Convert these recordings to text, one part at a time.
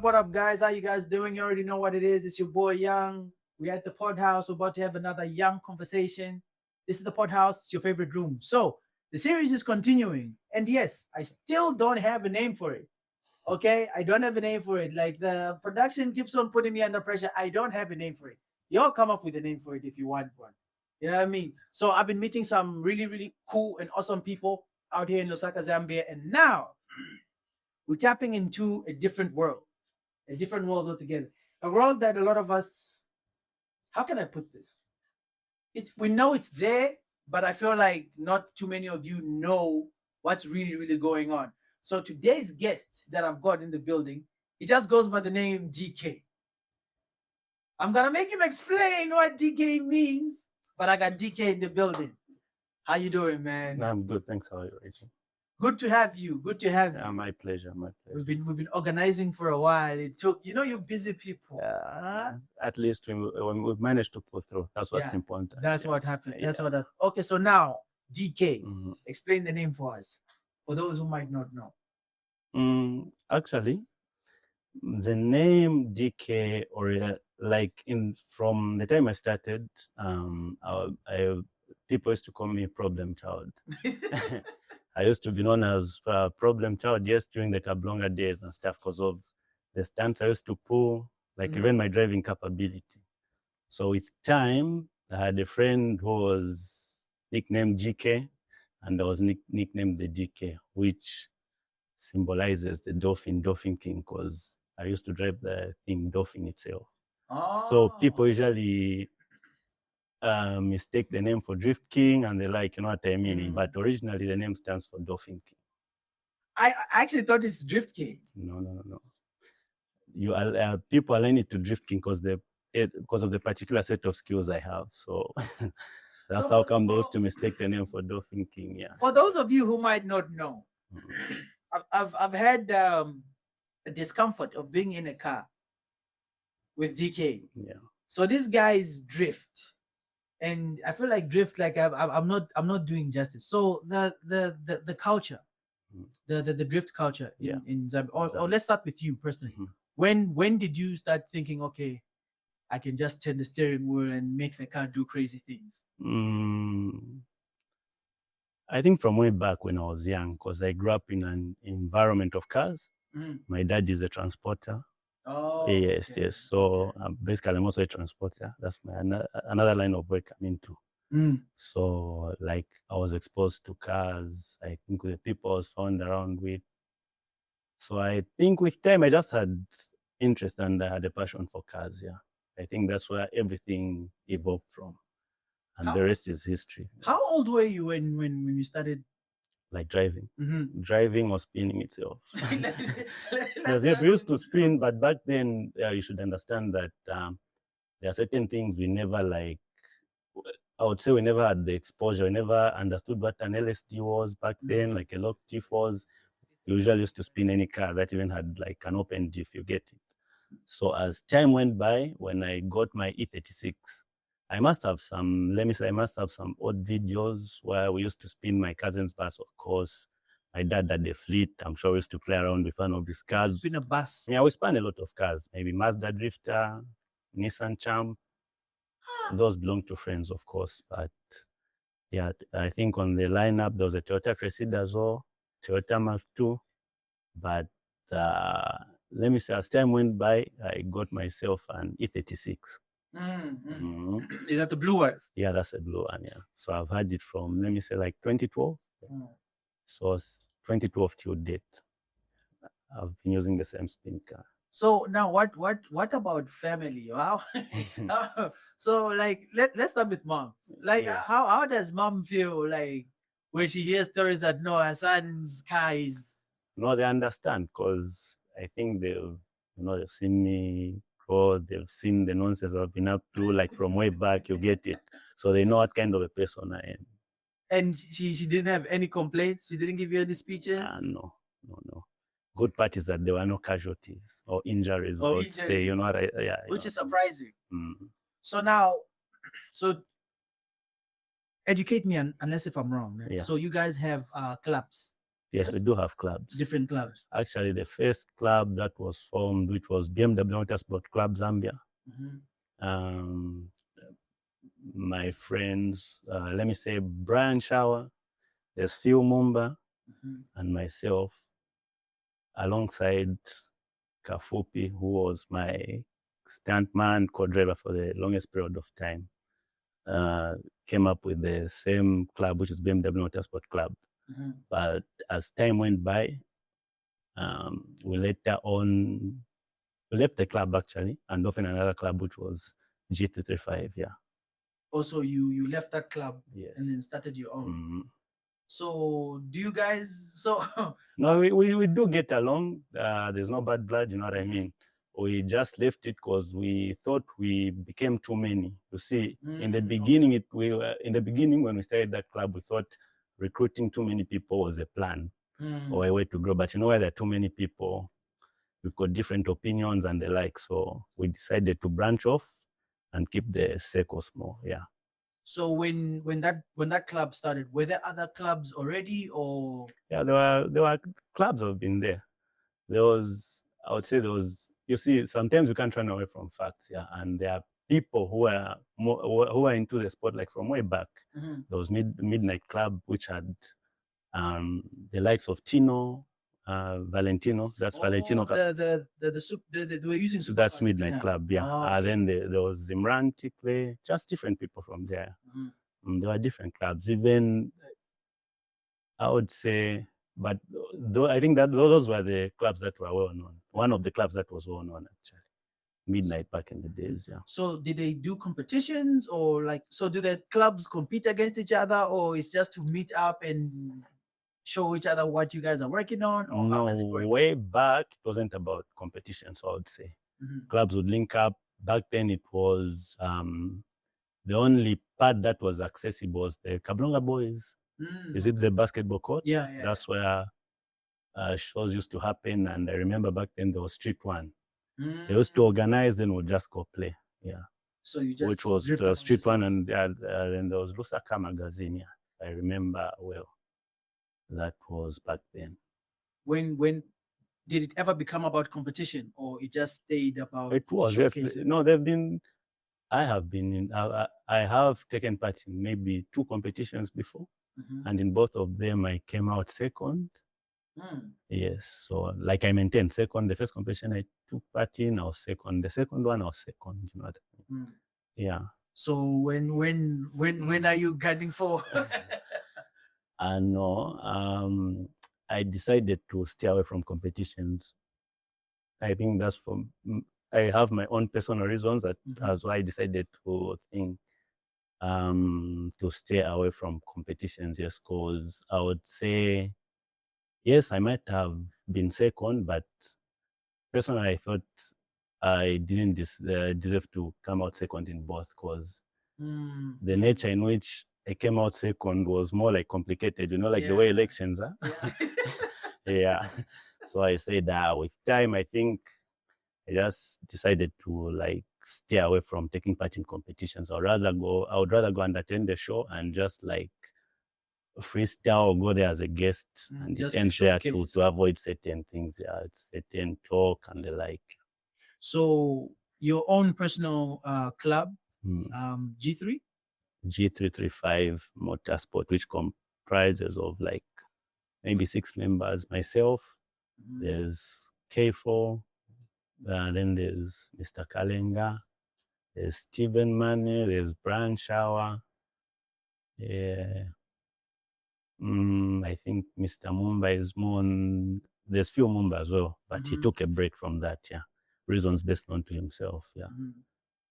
what up, guys? How you guys doing? You already know what it is. It's your boy Young. We're at the PodHouse. We're about to have another Young conversation. This is the PodHouse. It's your favorite room. So the series is continuing, and yes, I still don't have a name for it. Okay, I don't have a name for it. Like the production keeps on putting me under pressure. I don't have a name for it. Y'all come up with a name for it if you want one. You know what I mean? So I've been meeting some really, really cool and awesome people out here in Lusaka, Zambia, and now we're tapping into a different world altogether. A world that a lot of us, how can I put this? We know it's there, but I feel like not too many of you know what's really, really going on. So today's guest that I've got in the building, he just goes by the name DK. I'm gonna make him explain what DK means, but I got DK in the building. How you doing, man? I'm good, thanks. How are you, Rachel? Good to have you. Good to have you. My pleasure. My pleasure. We've been organizing for a while. It took, you're busy people. At least we've managed to pull through. That's what's important. That's what happened. That's what. Okay, so now DK, explain the name for us, for those who might not know. Actually, the name DK, or from the time I started, people used to call me problem child. I used to be known as problem child just during the Kablonga days and stuff because of the stunts I used to pull, even my driving capability. So with time, I had a friend who was nicknamed GK, and I was nicknamed the DK, which symbolizes the Dolphin King, because I used to drive the thing Dolphin itself. Oh. So people usually mistake the name for Drift King and they you know what I mean? But originally the name stands for Dolphin King. I actually thought it's Drift King. No. People align it to Drift King because of the particular set of skills I have. So that's how come those to mistake the name for Dolphin King. Yeah. For those of you who might not know, I've had a discomfort of being in a car with DK. Yeah. So these guys drift. And I feel like drift, I'm not doing justice. So the culture, the drift culture in Zambia, or let's start with you personally. When did you start thinking, okay, I can just turn the steering wheel and make the car do crazy things? I think from way back when I was young, because I grew up in an environment of cars. My dad is a transporter. Oh, yes, okay. Yes. So basically, I'm also a transporter. That's another line of work I'm into. So, I was exposed to cars. I think the people I was found around with. So I think with time, I just had interest and I had a passion for cars. Yeah, I think that's where everything evolved from, and the rest is history. How old were you when you started? Driving, driving or spinning itself. We used to spin, but back then you should understand that there are certain things we never I would say we never had the exposure. We never understood what an LSD was back then, like a lock T was. We usually used to spin any car that even had an open diff, you get it. So as time went by, when I got my E36, I must have some odd videos where we used to spin my cousin's bus, of course. My dad had a fleet. I'm sure we used to play around with one of these cars. Spin a bus? Yeah, we spun a lot of cars. Maybe Mazda Drifter, Nissan Champ. Those belong to friends, of course. But yeah, I think on the lineup, there was a Toyota Cressida as well, Toyota Mark II. But let me say, as time went by, I got myself an E36. Is that the blue one? Yeah, that's a blue one, yeah. So I've had it from, 2012. So it's 2012 till date. I've been using the same spin car. So now what about family? Wow. So let's start with mom. Yes. How does mom feel when she hears stories that no, her son's car is... No, they understand because I think they've seen me. They've seen the nonsense I've been up to, from way back, you get it. So they know what kind of a person I am. And she didn't have any complaints? She didn't give you any speeches? No. Good part is that there were no casualties or injuries. Say, Which is surprising. So now, educate me unless if I'm wrong. Yeah. So you guys have clubs? Yes, we do have clubs. Different clubs. Actually, the first club that was formed, which was BMW Motorsport Club Zambia. My friends, let me say Brian Shower, there's Phil Mumba, and myself, alongside Kafupi, who was my stuntman, co-driver for the longest period of time, came up with the same club, which is BMW Motorsport Club. But as time went by, we later on left the club actually and opened another club, which was G335. Yeah. Also, you left that club, yes, and then started your own. So do you guys? So no, we do get along. There's no bad blood. You know what I mean? We just left it because we thought we became too many. You see, in the beginning, in the beginning when we started that club, we thought recruiting too many people was a plan or a way to grow. But you know, where there are too many people, we've got different opinions and the like. So we decided to branch off and keep the circle small. Yeah. So when that club started, were there other clubs already, or? Yeah, there were clubs have been there. There was, I would say, there was. You see, sometimes you can't run away from facts. Yeah, and there are people who are into the sport like from way back. There was Midnight Club, which had the likes of Tino, Valentino. That's Valentino. They were using super. That's Midnight Club. Yeah. Okay. Then there was Imran Tikle, just different people from there. There were different clubs. Even I would say, but though I think that those were the clubs that were well known. One of the clubs that was well known actually. Midnight back in the days, yeah. So did they do competitions, or like, so do the clubs compete against each other, or it's just to meet up and show each other what you guys are working on? Or no, way back it wasn't about competition. So I would say clubs would link up. Back then it was the only part that was accessible was the Kablonga Boys. Is it the basketball court? Yeah. That's where shows used to happen. And I remember back then there was Street One. They used to organize, then we'll just go play. Yeah. So you just, which was Street One, and then there was Lusaka Magazine. Yeah, I remember well. That was back then. When did it ever become about competition, or it just stayed about? It was, yes. No, they've been. I have been in. I have taken part in maybe 2 competitions before, and in both of them I came out second. Yes, so like I maintained second. The first competition I took part in, I was second. The second one, I was second. You know what I mean? Yeah. So when are you guiding for? No, I decided to stay away from competitions. I think that's from. I have my own personal reasons that's why I decided to think to stay away from competitions. Yes, because I would say, yes, I might have been second, but personally, I thought I didn't deserve to come out second in both, because the nature in which I came out second was more like complicated, you know, like the way elections are. Yeah. So I said with time, I think I just decided to like stay away from taking part in competitions. I would rather go and attend the show and just like freestyle or go there as a guest and attend there to avoid certain things, certain talk and the like. So your own personal club, G3? G335 Motorsport, which comprises of like maybe 6 members. Myself, there's K4, then there's Mr. Kalenga, there's Stephen Mane, there's Brian Shower. Yeah. I think Mr. Mumba is more on, there's Phil Mumba as well, but he took a break from that, yeah. Reasons best known to himself, yeah.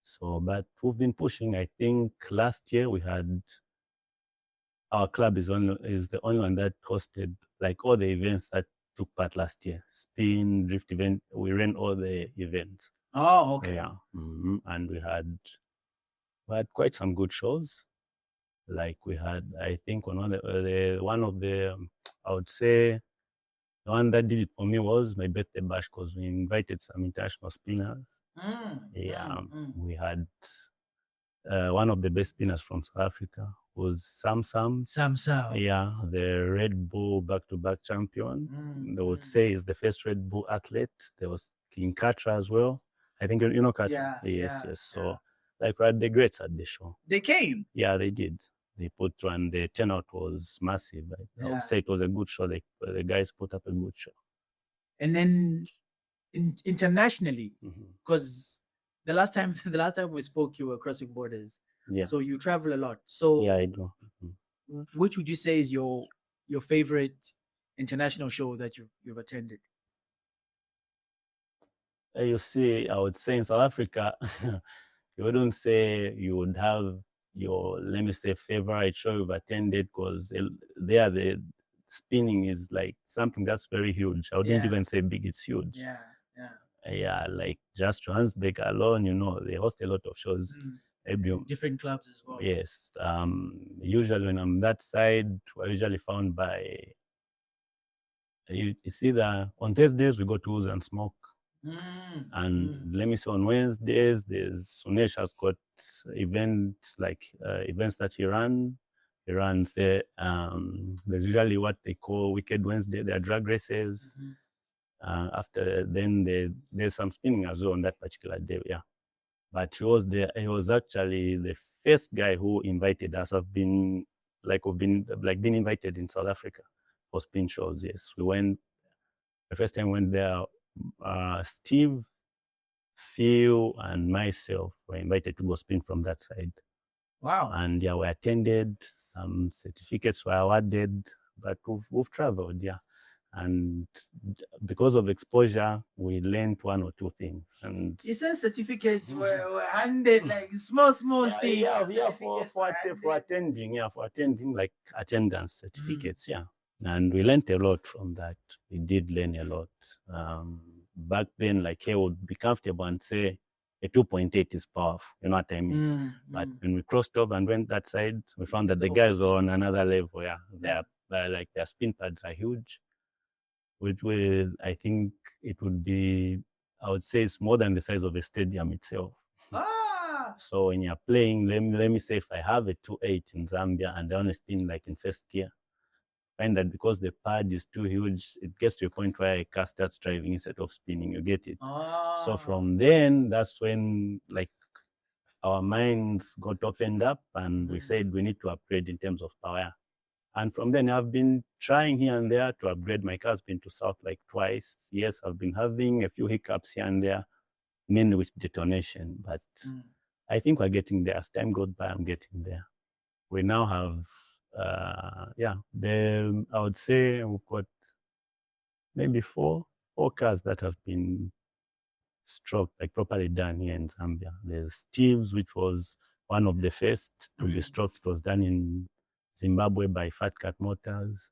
So, but we've been pushing. I think last year we had, our club is the only one that hosted like all the events that took part last year. Spin, drift event, we ran all the events. Oh, okay. Yeah. And we had quite some good shows. Like we had, I think one of the, I would say, the one that did it for me was my birthday bash, because we invited some international spinners. We had one of the best spinners from South Africa was Sam. Yeah, the Red Bull back-to-back champion. They would say is the first Red Bull athlete. There was King Katra as well. I think you know Katra. Yes. So like we had the greats at the show. They came. Yeah, they did. They put one. The turnout was massive. I would say it was a good show. The guys put up a good show. And then internationally, because the last time we spoke, you were crossing borders. Yeah. So you travel a lot. So yeah, I do. Which would you say is your favorite international show that you've attended? You see, I would say in South Africa, you wouldn't say you would have your, let me say, favorite show you've attended, because there the spinning is like something that's very huge. I wouldn't even say big, it's huge. Yeah, like just Johannesburg alone, they host a lot of shows. Different clubs as well. Yes. Usually when I'm that side, we're usually found by, it's either on Thursdays we go to Ooze and Smoke. And let me say on Wednesdays, Sunesh has got events that he runs. He runs there's usually what they call Wicked Wednesday. There are drag races. After then there's some spinning as well on that particular day. Yeah. But he was actually the first guy who invited us. We've been invited in South Africa for spin shows. Yes. The first time we went there, Steve, Phil, and myself were invited to go spin from that side. Wow. And yeah, we attended, some certificates were awarded, but we've traveled, yeah. And because of exposure, we learned one or two things. And you said certificates were handed, like small things. Yeah, for attending, like attendance certificates, yeah. And we learned a lot from that. We did learn a lot. Back then, like, he would be comfortable and say a 2.8 is powerful. You know what I mean? But when we crossed over and went that side, we found that the guys were on another level. Yeah, their spin pads are huge. Which will, I think it would be, I would say it's more than the size of a stadium itself. So when you're playing, let me say if I have a 2.8 in Zambia and I only spin like in first gear, find that because the pad is too huge, it gets to a point where a car starts driving instead of spinning. You get it? So from then, that's when like our minds got opened up and we said we need to upgrade in terms of power. And from then, I've been trying here and there to upgrade. My car's been to South like twice. Yes, I've been having a few hiccups here and there, mainly with detonation. But I think we're getting there. As time goes by, I'm getting there. We now have, I would say we've got maybe four cars that have been stroked, like properly done here in Zambia. There's Steve's, which was one of the first to be stroked. It was done in Zimbabwe by Fat Cat Motors.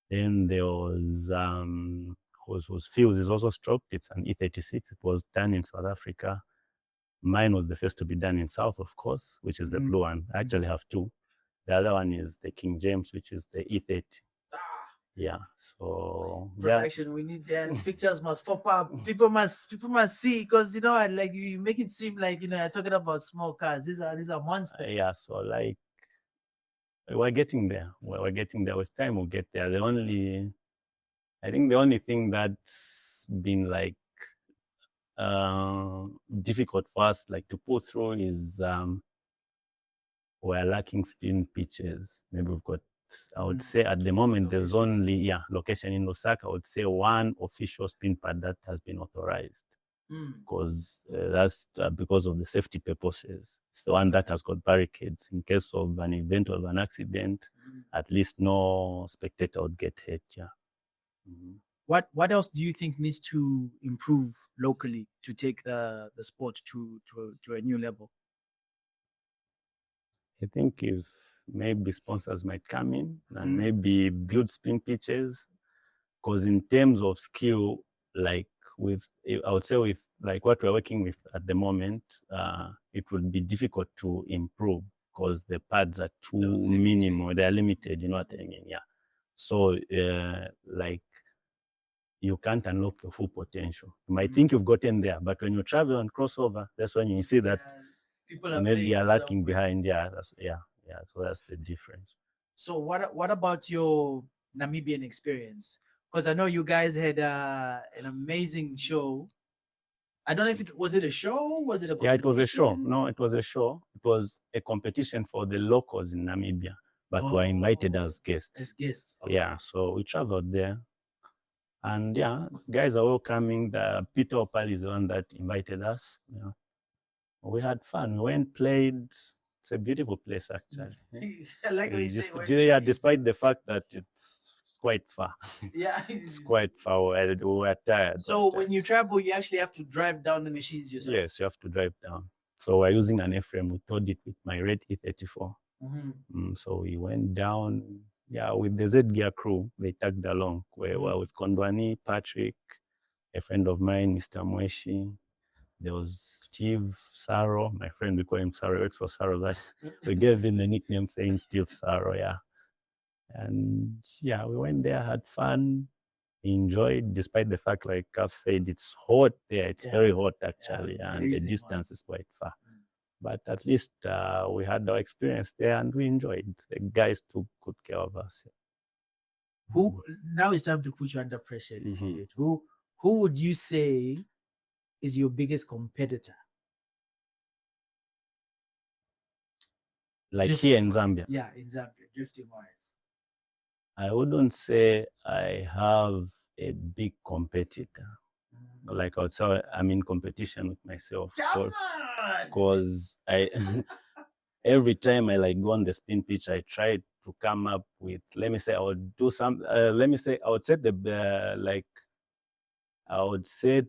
Then there was Phil's is also stroked. It's an E36. It was done in South Africa. Mine was the first to be done in South, of course, which is the blue one. I actually have two. The other one is the King James, which is the E30. Yeah. So production, we need that. Pictures must pop up. People must see, because like you make it seem like you're talking about small cars. These are monsters. Yeah. So like we're getting there. We're getting there. With time, we'll get there. I think the only thing that's been like difficult for us, like to pull through, is we're lacking spin pitches. Maybe we've got, I would say at the moment, there's only, location in Lusaka, I would say one official spin pad that has been authorized. Because that's because of the safety purposes. It's the one that has got barricades in case of an event or an accident. At least no spectator would get hurt. Yeah. What else do you think needs to improve locally to take the sport to a new level? I think if maybe sponsors might come in and maybe build spin pitches, because in terms of skill, like I would say with like what we're working with at the moment, it would be difficult to improve because the pads are too minimal. They're limited, you know what I mean? Yeah. So like you can't unlock your full potential. You might think you've gotten there, but when you travel and crossover, that's when you see that People are maybe playing are somewhere. lacking behind. Yeah, so that's the difference. So what about your Namibian experience? Because I know you guys had an amazing show. I don't know if it was a show, was it a Yeah, it was a show. competition? No, it was a show. It was a competition for the locals in Namibia, but were invited as guests. As guests. Okay. Yeah, so we traveled there. And yeah, guys are all coming. Peter Opal is the one that invited us. Yeah. We had fun. We went, played. It's a beautiful place, actually. I like what you say. Yeah, despite the fact that it's quite far. Yeah. It's quite far. We were tired. So when you travel, you actually have to drive down the machines yourself? Yes, you have to drive down. So we're using an F-frame. We towed it with my red E34. So we went down, with the Z Gear crew. They tagged along. We were with Kondwani, Patrick, a friend of mine, Mr. Mweshi. There was Steve Saro, my friend. We call him Saro. It's for Saro. That we gave him the nickname saying Steve Saro. Yeah, and we went there, had fun, enjoyed, despite the fact, like I've said, it's hot there. It's very hot actually, and the distance is quite far. But at least we had our experience there, and we enjoyed. The guys took good care of us. Now it's time to put you under pressure. Who would you say is your biggest competitor? Like here in Zambia? Yeah, in Zambia, drifting wise. I wouldn't say I have a big competitor. Like I would say I'm in competition with myself. Because every time I go on the spin pitch, I try to come up with, let me say, I would do some, I would set I would set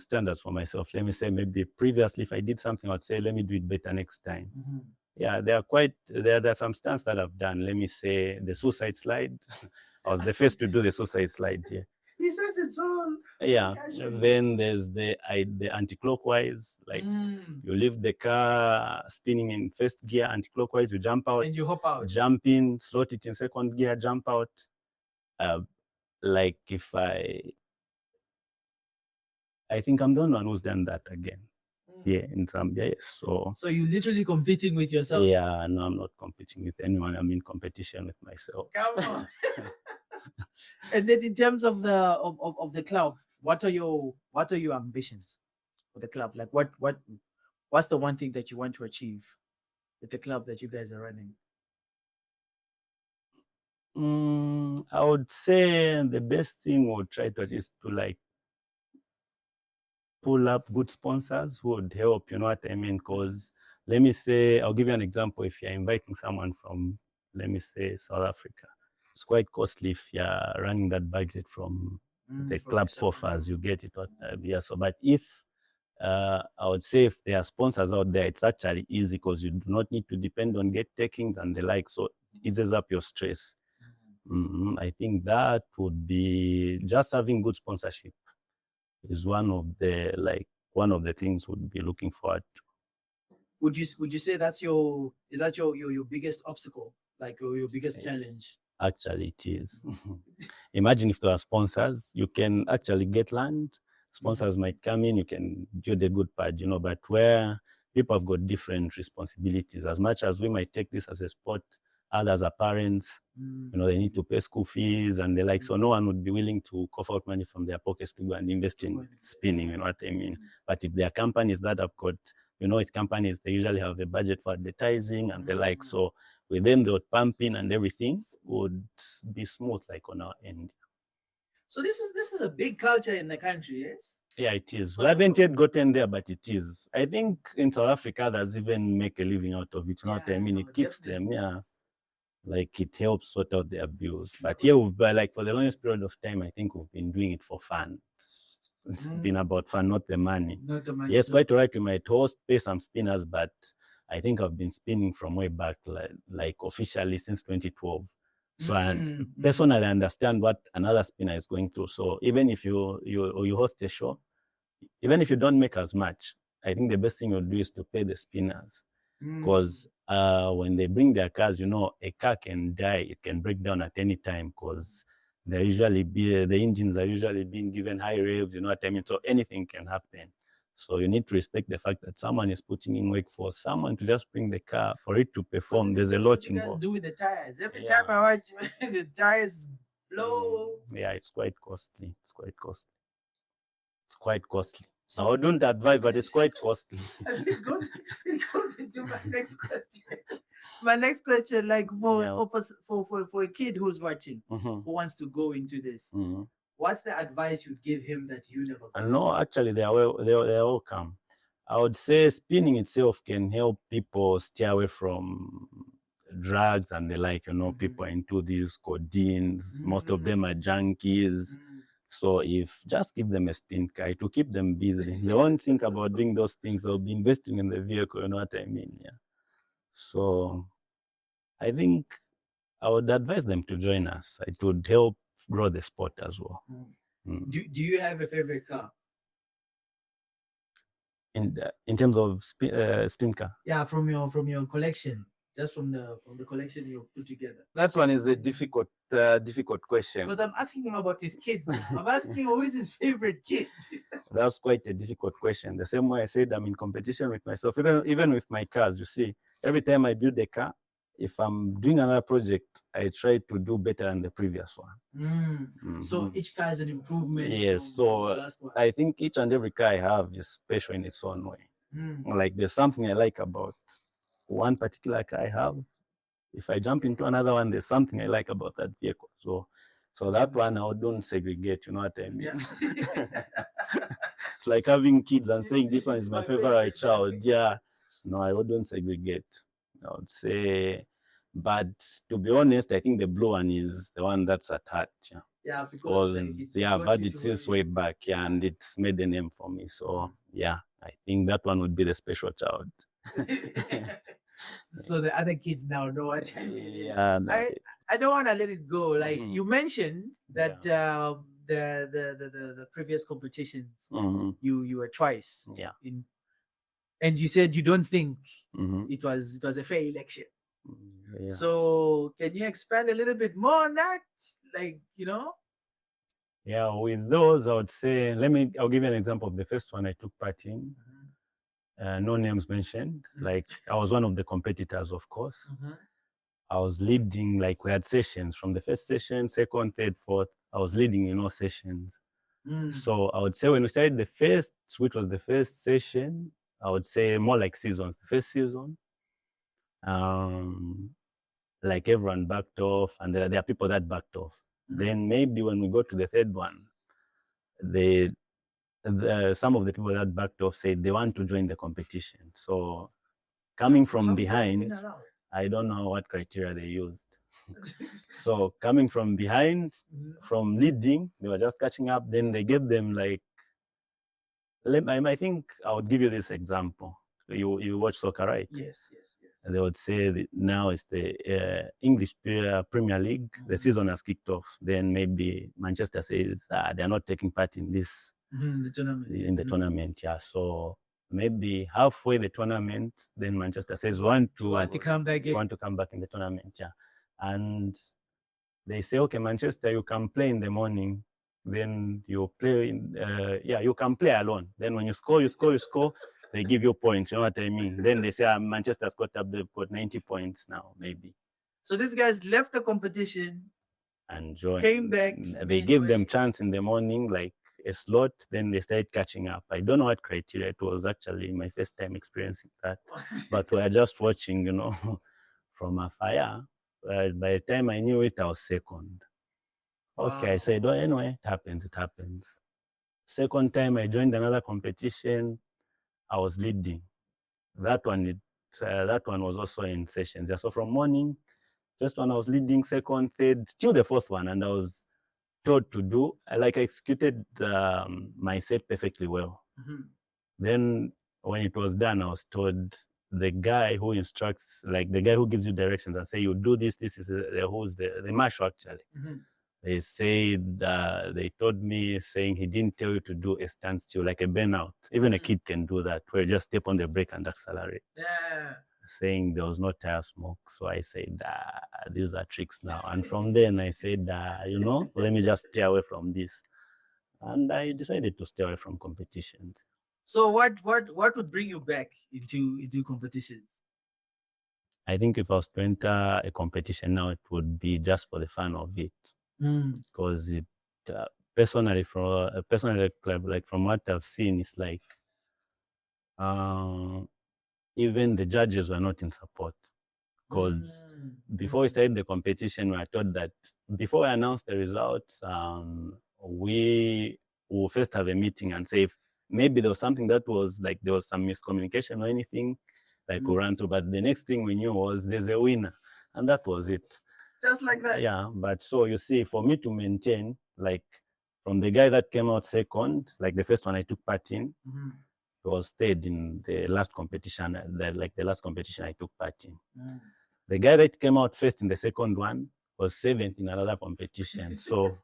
standards for myself. Let me say, maybe previously, if I did something, I would say, let me do it better next time. Yeah, there are some stunts that I've done. Let me say the suicide slide. I was the first to do the suicide slide here. He says it's all. Yeah. Then there's the anti-clockwise. Like you leave the car spinning in first gear, anti-clockwise, you jump out. And you hop out. Jump in, slot it in second gear, jump out. Like if I think I'm the only one who's done that again. Yeah, in Zambia, yes. So you're literally competing with yourself? Yeah, no, I'm not competing with anyone. I'm in competition with myself. Come on. And then in terms of the club, what are your ambitions for the club? Like what's the one thing that you want to achieve with the club that you guys are running? I would say the best thing we'll try to achieve is to pull up good sponsors who would help, you know what I mean? Because let me say, I'll give you an example. If you're inviting someone from, let me say, South Africa, it's quite costly if you're running that budget from the club coffers, you get it. So, but if I would say if there are sponsors out there, it's actually easy because you do not need to depend on get takings and the like. So it eases up your stress. I think that would be just having good sponsorship is one of the things we'd be looking forward to. Would you say that's your biggest obstacle, like your biggest challenge? Actually, it is. Imagine if there are sponsors, you can actually get land. Sponsors might come in, you can do the good part, but where people have got different responsibilities, as much as we might take this as a sport, others are parents, they need to pay school fees and the like. So no one would be willing to cough out money from their pockets to go and invest in spinning, you know what I mean? But if there are companies that have got, companies, they usually have a budget for advertising and the like. So with them, they would pump in and everything would be smooth, like on our end. So this is a big culture in the country, yes? Yeah, it is. We haven't yet gotten there, but it is. I think in South Africa, others even make a living out of it. You know what I mean? It keeps them, like it helps sort out the abuse. But here, for the longest period of time, I think we've been doing it for fun. It's been about fun, not the money. Not the money. Yes, quite right. We might pay some spinners, but I think I've been spinning from way back, like officially since 2012. So I personally understand what another spinner is going through. So even if you host a show, even if you don't make as much, I think the best thing you'll do is to pay the spinners. Because when they bring their cars, a car can die, it can break down at any time because the engines are usually being given high revs, you know what I mean? So anything can happen. So you need to respect the fact that someone is putting in work for someone to just bring the car for it to perform. There's a lot you guys involved. do with the tires. Every time I watch the tires blow. Yeah, it's quite costly. It's quite costly. It's quite costly. So I wouldn't advise, but it's quite costly. it goes into my next question. My next question, like for a kid who's watching, who wants to go into this, what's the advice you'd give him that you never got? No, actually, they are welcome. I would say spinning itself can help people stay away from drugs and the like. People are into these codeines. Most of them are junkies. So if just give them a spin car to keep them busy, they won't think about doing those things. They'll be investing in the vehicle. You know what I mean? Yeah. So I think I would advise them to join us. It would help grow the sport as well. Do you have a favorite car? In terms of spin car? Yeah, from your collection. Just from the collection you put together. That one is a difficult question. Because I'm asking him about his kids. I'm asking him who is his favorite kid. That's quite a difficult question. The same way I said I'm in competition with myself, even with my cars. You see, every time I build a car, if I'm doing another project, I try to do better than the previous one. So each car is an improvement. Yes. So I think each and every car I have is special in its own way. Like there's something I like about one particular car I have. If I jump into another one, there's something I like about that vehicle. So that one I don't segregate. You know what I mean? Yeah. It's like having kids and saying this one is my favorite child. Yeah. No, I wouldn't segregate. I would say, but to be honest, I think the blue one is the one that's at heart. Yeah. Yeah, because I've had it since way back, yeah, and it's made a name for me. So yeah, I think that one would be the special child. So the other kids now know what I mean. Yeah, I don't want to let it go. Like you mentioned that the previous competitions you were twice. Yeah. And you said you don't think it was a fair election. Yeah. So can you expand a little bit more on that? Like, Yeah, with those, I would say, I'll give you an example of the first one I took part in. No names mentioned. Like, I was one of the competitors, of course. I was leading, like, we had sessions from the first session, second, third, fourth. I was leading in all sessions. So I would say when we started the first, which was the first session, I would say more like seasons. The first season, like everyone backed off, and there are people that backed off. Then maybe when we go to the third one, some of the people that backed off said they want to join the competition. So coming from behind, I don't know what criteria they used. So coming from behind, from leading, they were just catching up. Then they gave them like, I think I would give you this example. You watch soccer, right? Yes. And they would say now it's the English Premier League. The season has kicked off. Then maybe Manchester says they are not taking part in this the tournament. Yeah. So maybe halfway the tournament, then Manchester says want to come back in the tournament. Yeah. And they say, okay, Manchester, you can play in the morning. Then you play you can play alone. Then when you score, they give you points. You know what I mean? Then they say Manchester's got 90 points now, maybe. So these guys left the competition and joined. Came back. They gave them chance in the morning, like a slot. Then they started catching up. I don't know what criteria. It was actually my first time experiencing that, but we were just watching, from afar. By the time I knew it, I was second. Okay, wow. I said, oh, anyway, it happens. Second time I joined another competition, I was leading. That one was also in sessions. Yeah, so from morning, first one I was leading, second, third, till the fourth one, and I was told to do, I executed my set perfectly well. Then when it was done, I was told the guy who instructs, like the guy who gives you directions and say, you do this, this is the marshal actually. They said, they told me saying he didn't tell you to do a standstill, like a burnout. Even a kid can do that, where you just step on the brake and accelerate. Yeah. Saying there was no tire smoke. So I said, these are tricks now. And from then I said, let me just stay away from this. And I decided to stay away from competitions. So what would bring you back into competitions? I think if I was to enter a competition now, it would be just for the fun of it, because it personally like from what I've seen, it's like even the judges were not in support, because before we started the competition, we were told that before we announced the results, we will first have a meeting and say if maybe there was something that was like there was some miscommunication or anything, like we ran to. But the next thing we knew was there's a winner, and that was it. Just like that. Yeah, but so you see, for me to maintain, like from the guy that came out second, like the first one I took part in, was third in the last competition, the last competition I took part in. The guy that came out first in the second one was seventh in another competition. So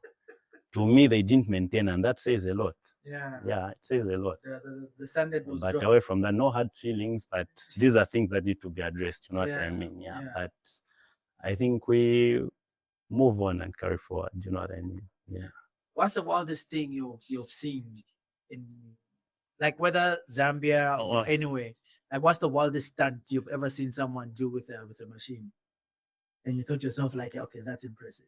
to me, they didn't maintain, and that says a lot. Yeah, it says a lot. The standard was But dropped. away from that, no hard feelings, but these are things that need to be addressed. You know what I mean? Yeah. But I think we move on and carry forward. You know what I mean? Yeah. What's the wildest thing you've seen in, like, whether Zambia or anywhere? Like, what's the wildest stunt you've ever seen someone do with a machine, and you thought to yourself like, okay, that's impressive?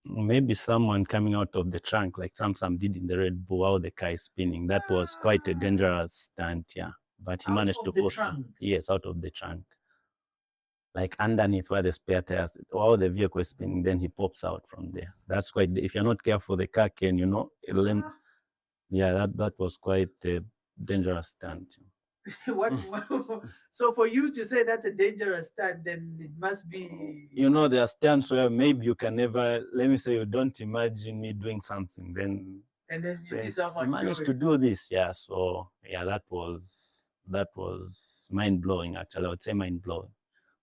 Maybe someone coming out of the trunk, like Samsam did in the Red Bull, while the car is spinning. That was quite a dangerous stunt, yeah. But he managed to post it. Yes, out of the trunk. Like underneath where the spare tires, while the vehicle is spinning, then he pops out from there. That's quite, if you're not careful, the car can, yeah, that was quite a dangerous stunt. So for you to say that's a dangerous stunt, then it must be. There are stunts where maybe you can never. Let me say, you don't imagine me doing something, then and then you see someone managed to do this. Yeah, so yeah, that was mind blowing. Actually, I would say mind blowing.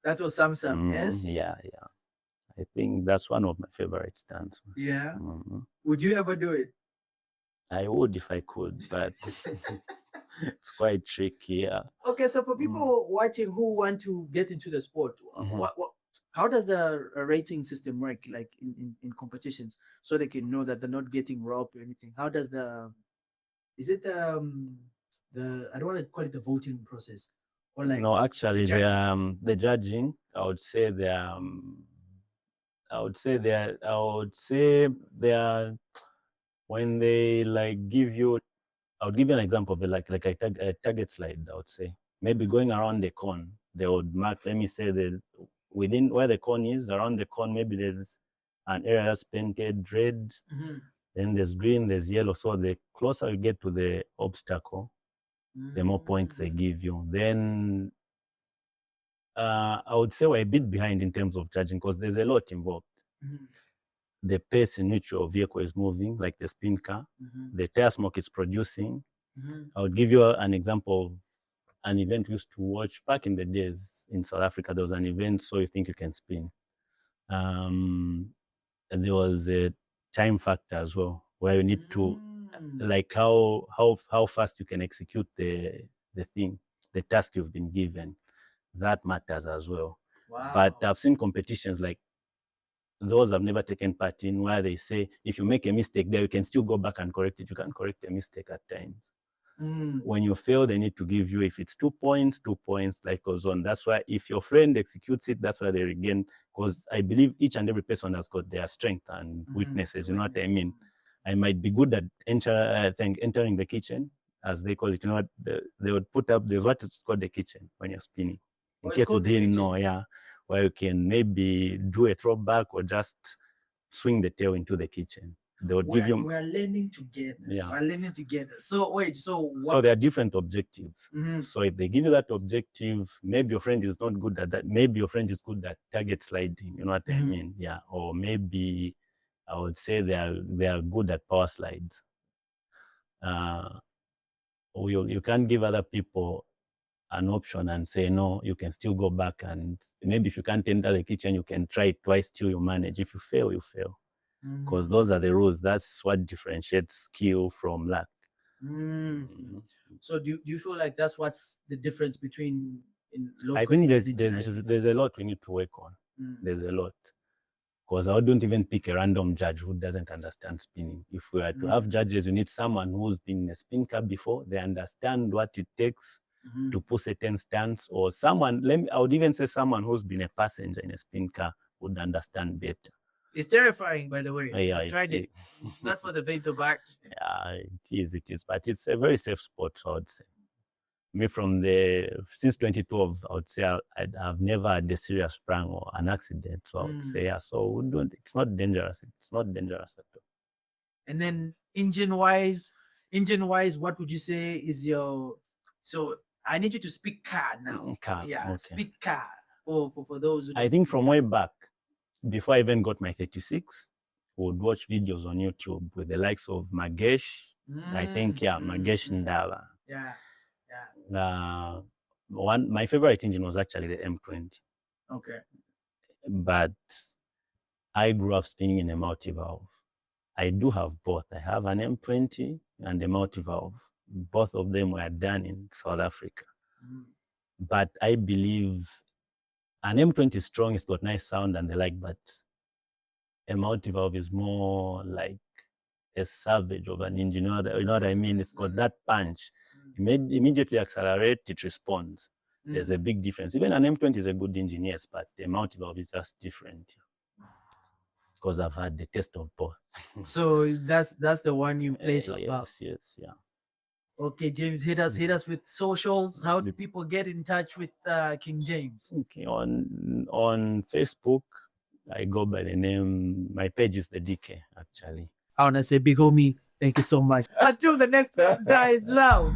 That was Samsung, yes. Yeah. I think that's one of my favorite stunts. Yeah. Would you ever do it? I would if I could, but it's quite tricky. Yeah. Okay, so for people watching who want to get into the sport, how does the rating system work, like in competitions, so they can know that they're not getting robbed or anything? How does is it the I don't want to call it the voting process, or like no, actually the judging, I would say they are when they like give you. I would give you an example of it, like a target slide. I would say maybe going around the cone, they would mark. Let me say that within where the cone is, around the cone, maybe there's an area that's painted red. Then there's green, there's yellow. So the closer you get to the obstacle, the more points they give you. Then I would say we're a bit behind in terms of judging because there's a lot involved. The pace in which your vehicle is moving, like the spin car, the tire smoke it's producing. I would give you an example of an event we used to watch back in the days in South Africa. There was an event, So You Think You Can Spin. And there was a time factor as well, where you need to, like how fast you can execute the thing, the task you've been given. That matters as well. Wow. But I've seen competitions like those I've never taken part in, where they say if you make a mistake there, you can still go back and correct it. You can correct a mistake at times. When you fail, they need to give you, if it's 2 points, 2 points, like goes on. That's why if your friend executes it, that's why they regain. Because I believe each and every person has got their strength and weaknesses. You know what I mean? I might be good at entering the kitchen, as they call it. You know what? They would put up, there's what it's called the kitchen when you're spinning. In case you didn't know, yeah. Where you can maybe do a throwback or just swing the tail into the kitchen. They would give you. We're learning together. Yeah. We're learning together. So wait, so there are different objectives. So if they give you that objective, maybe your friend is not good at that. Maybe your friend is good at target sliding. You know what I mean? Yeah. Or maybe I would say they are good at power slides. You can't give other people an option and say no, you can still go back, and maybe if you can't enter the kitchen, you can try it twice till you manage. If you fail, you fail, because those are the rules. That's what differentiates skill from luck. So do you feel like that's what's the difference between I think there's a lot we need to work on. There's a lot, because I wouldn't even pick a random judge who doesn't understand spinning. If we are to have judges, you need someone who's been in a spin car before. They understand what it takes to put certain stunts, or someone, I would even say someone who's been a passenger in a spin car would understand better. It's terrifying, by the way. Yeah, I tried it. Not for the faint of heart. Yeah, it is. But it's a very safe sport, I would say. Me since 2012, I would say I've never had a serious sprung or an accident. So I would say, yeah, so it's not dangerous. It's not dangerous at all. And then engine-wise, what would you say is your, so I need you to speak car now. Car, yeah, okay. Speak car for those who I think from way back, before I even got my 36, we would watch videos on YouTube with the likes of Magesh. I think, Magesh Ndala. Yeah. My favorite engine was actually the M20. Okay. But I grew up spinning in a multi-valve. I do have both. I have an M20 and a multi-valve. Both of them were done in South Africa. But I believe an M20 is strong, it's got nice sound and the like, but a multi-valve is more like a savage of an engine. You know what I mean? It's got that punch. Immediately accelerate, it responds. There's a big difference. Even an M20 is a good engine, yes, but the multi-valve is just different. Because I've had the taste of both. So that's the one you place Yes, yeah. Okay, James, hit us with socials. How do people get in touch with King James? Okay, on Facebook, I go by the name, my page is the DK, actually. I want to say, big homie, thank you so much. Until the next time, that is loud.